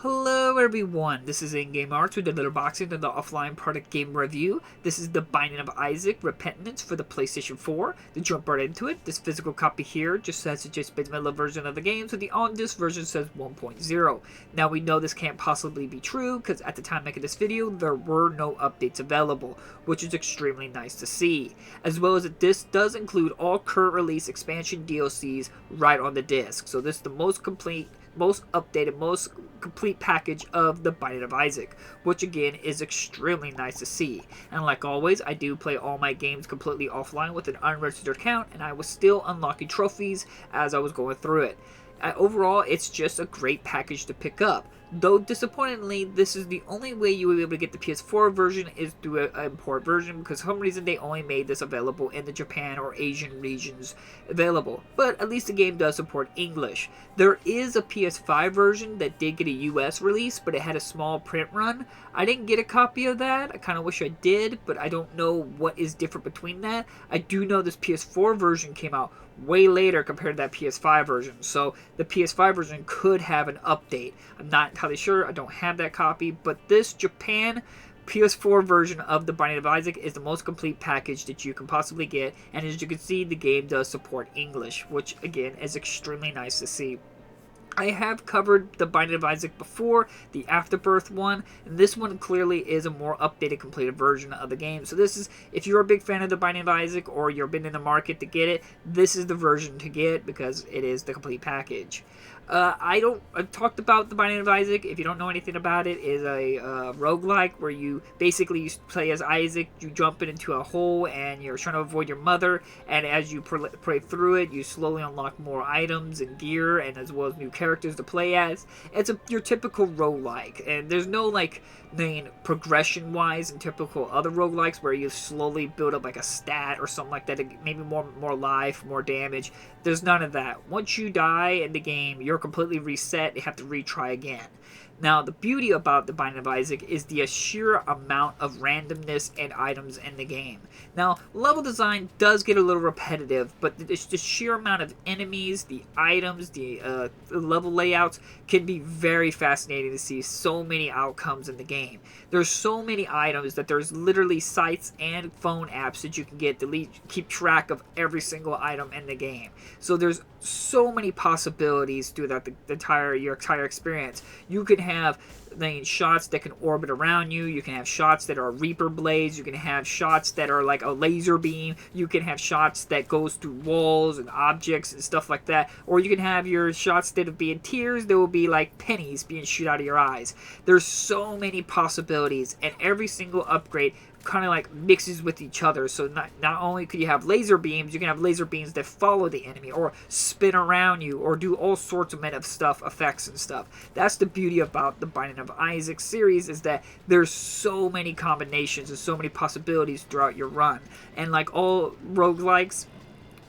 Hello everyone, this is In-Game Arts with a little boxing and the offline product game review. This is The Binding of Isaac Repentance for the PlayStation 4. To jump right into it, this physical copy here just says it just been vanilla version of the game, so the on-disc version says 1.0. Now we know this can't possibly be true, because at the time making this video, there were no updates available, which is extremely nice to see. As well as that this does include all current release expansion DLCs right on the disc, so this is the most complete, most updated, most complete package of the Binding of Isaac, which again is extremely nice to see. And like always, I do play all my games completely offline with an unregistered account, and I was still unlocking trophies as I was going through it. Overall, it's just a great package to pick up. Though disappointingly, this is the only way you will be able to get the PS4 version is through an import version, because for some reason they only made this available in the Japan or Asian regions available. But at least the game does support English. There is a PS5 version that did get a US release, but it had a small print run. I didn't get a copy of that. I kind of wish I did, but I don't know what is different between that. I do know this PS4 version came out way later compared to that PS5 version, so the PS5 version could have an update. I'm not entirely sure, I don't have that copy, but this Japan PS4 version of The Binding of Isaac is the most complete package that you can possibly get, and as you can see, the game does support English, which again is extremely nice to see. I have covered The Binding of Isaac before, the Afterbirth one, and this one clearly is a more updated, completed version of the game. So this is, if you're a big fan of The Binding of Isaac, or you've been in the market to get it, this is the version to get, because it is the complete package. I've talked about The Binding of Isaac. If you don't know anything about it, is a roguelike where you basically play as Isaac, you jump into a hole and you're trying to avoid your mother, and as you play through it, you slowly unlock more items and gear, and as well as new characters to play as. It's your typical roguelike, and there's no progression wise in typical other roguelikes where you slowly build up like a stat or something like that, maybe more life, more damage. There's none of that. Once you die in the game, you're completely reset. You have to retry again. Now, the beauty about The Binding of Isaac is the sheer amount of randomness and items in the game. Now, level design does get a little repetitive, but it's the sheer amount of enemies, the items, the level layouts can be very fascinating to see so many outcomes in the game. There's so many items that there's literally sites and phone apps that you can get to keep track of every single item in the game. So there's so many possibilities throughout your entire experience. You can have shots that can orbit around you. You can have shots that are Reaper blades. You can have shots that are like a laser beam. You can have shots that goes through walls and objects and stuff like that. Or you can have your shots that will be in tears. There will be like pennies being shoot out of your eyes. There's so many possibilities, and every single upgrade kind of like mixes with each other. So not only could you have laser beams, you can have laser beams that follow the enemy or spin around you or do all sorts of effects and stuff. That's the beauty about the Binding of Isaac series, is that there's so many combinations and so many possibilities throughout your run. And like all roguelikes,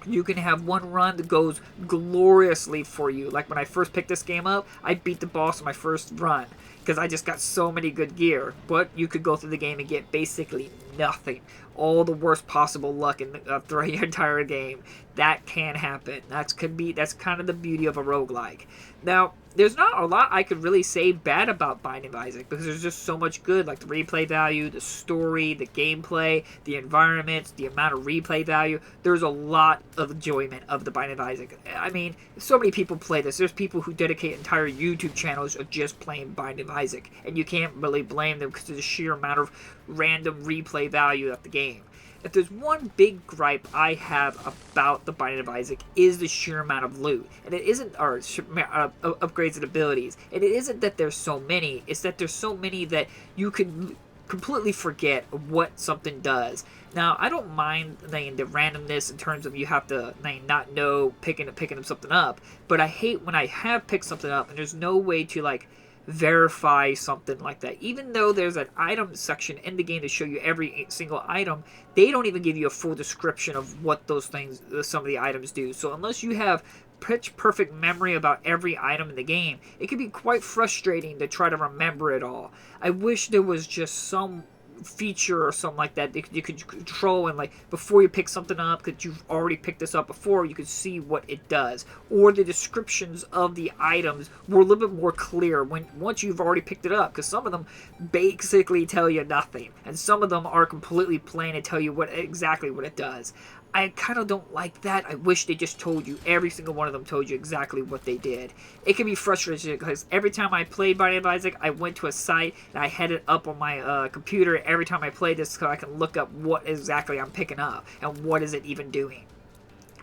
you can have one run that goes gloriously for you. Like when I first picked this game up, I beat the boss in my first run because I just got so many good gear. But you could go through the game and get basically nothing. All the worst possible luck throughout your entire game. That can happen. That's kind of the beauty of a roguelike. Now, there's not a lot I could really say bad about Binding of Isaac, because there's just so much good, like the replay value, the story, the gameplay, the environments, the amount of replay value. There's a lot of enjoyment of the Binding of Isaac. I mean, so many people play this. There's people who dedicate entire YouTube channels of just playing Binding of Isaac, and you can't really blame them because of the sheer amount of random replay value of the game. If there's one big gripe I have about the Binding of Isaac, is the sheer amount of loot. And it isn't, upgrades and abilities. And it isn't that there's so many, it's that there's so many that you can completely forget what something does. Now, I don't mind the randomness in terms of you have to not know picking up something up, but I hate when I have picked something up and there's no way to verify something like that. Even though there's an item section in the game to show you every single item, they don't even give you a full description of what those things, some of the items do. So unless you have pitch perfect memory about every item in the game, it can be quite frustrating to try to remember it all. I wish there was just some feature or something like that you could control, and like before you pick something up, because you've already picked this up before, you could see what it does, or the descriptions of the items were a little bit more clear once you've already picked it up, because some of them basically tell you nothing, and some of them are completely plain and tell you exactly what it does. I kind of don't like that. I wish they just told you, every single one of them told you exactly what they did. It can be frustrating because every time I played Binding of Isaac, I went to a site and I had it up on my computer every time I played this so I can look up what exactly I'm picking up and what is it even doing.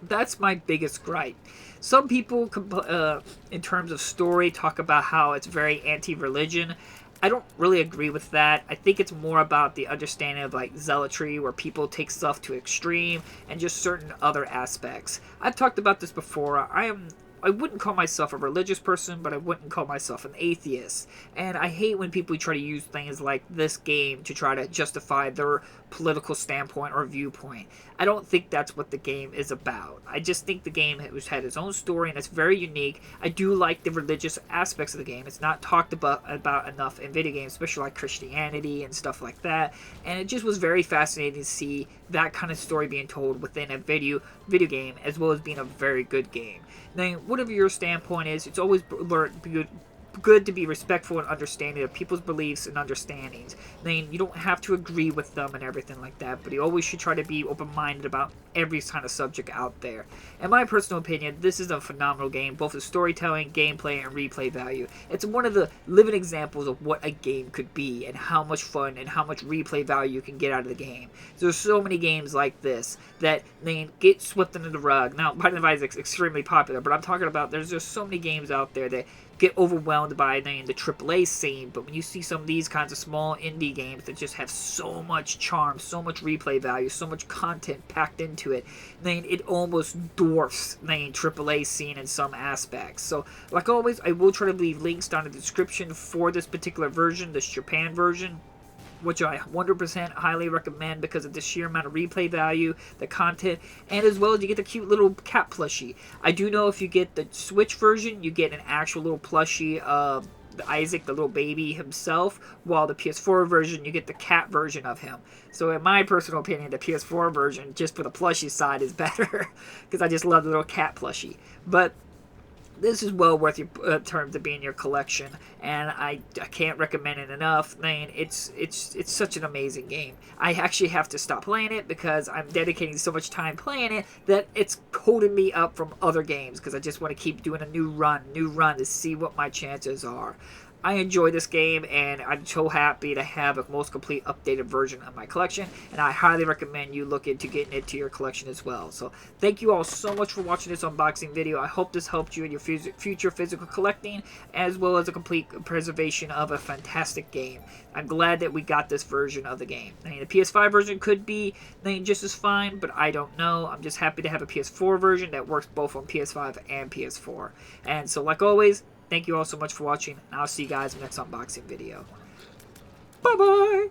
That's my biggest gripe. Some people, in terms of story, talk about how it's very anti-religion. I don't really agree with that. I think it's more about the understanding of like zealotry, where people take stuff to extreme, and just certain other aspects. I've talked about this before. I wouldn't call myself a religious person, but I wouldn't call myself an atheist. And I hate when people try to use things like this game to try to justify their political standpoint or viewpoint. I don't think that's what the game is about. I just think the game had its own story, and it's very unique. I do like the religious aspects of the game. It's not talked about enough in video games, especially like Christianity and stuff like that. And it just was very fascinating to see that kind of story being told within a video game, as well as being a very good game. Now, whatever your standpoint is, it's always good to be respectful and understanding of people's beliefs and understandings. I mean, you don't have to agree with them and everything like that, but you always should try to be open-minded about every kind of subject out there. In my personal opinion, this is a phenomenal game, both in storytelling, gameplay, and replay value. It's one of the living examples of what a game could be, and how much fun and how much replay value you can get out of the game. There's so many games like this that they get swept under the rug. Now, Binding of Isaac is extremely popular, but I'm talking about there's just so many games out there that get overwhelmed by the AAA scene, but when you see some of these kinds of small indie games that just have so much charm, so much replay value, so much content packed into it, then it almost dwarfs the AAA scene in some aspects. So, like always, I will try to leave links down in the description for this particular version, this Japan version, which I 100% highly recommend because of the sheer amount of replay value, the content, and as well as you get the cute little cat plushie. I do know if you get the Switch version, you get an actual little plushie of Isaac, the little baby himself, while the PS4 version, you get the cat version of him. So in my personal opinion, the PS4 version, just for the plushie side, is better, because I just love the little cat plushie. But this is well worth your term to be in your collection, and I can't recommend it enough. Man, it's such an amazing game. I actually have to stop playing it because I'm dedicating so much time playing it that it's holding me up from other games, because I just want to keep doing a new run to see what my chances are. I enjoy this game, and I'm so happy to have a most complete updated version of my collection, and I highly recommend you look into getting it to your collection as well. So thank you all so much for watching this unboxing video. I hope this helped you in your future physical collecting, as well as a complete preservation of a fantastic game. I'm glad that we got this version of the game. I mean, the PS5 version could be just as fine, but I don't know. I'm just happy to have a PS4 version that works both on PS5 and PS4. And so, like always, thank you all so much for watching, and I'll see you guys in the next unboxing video. Bye-bye!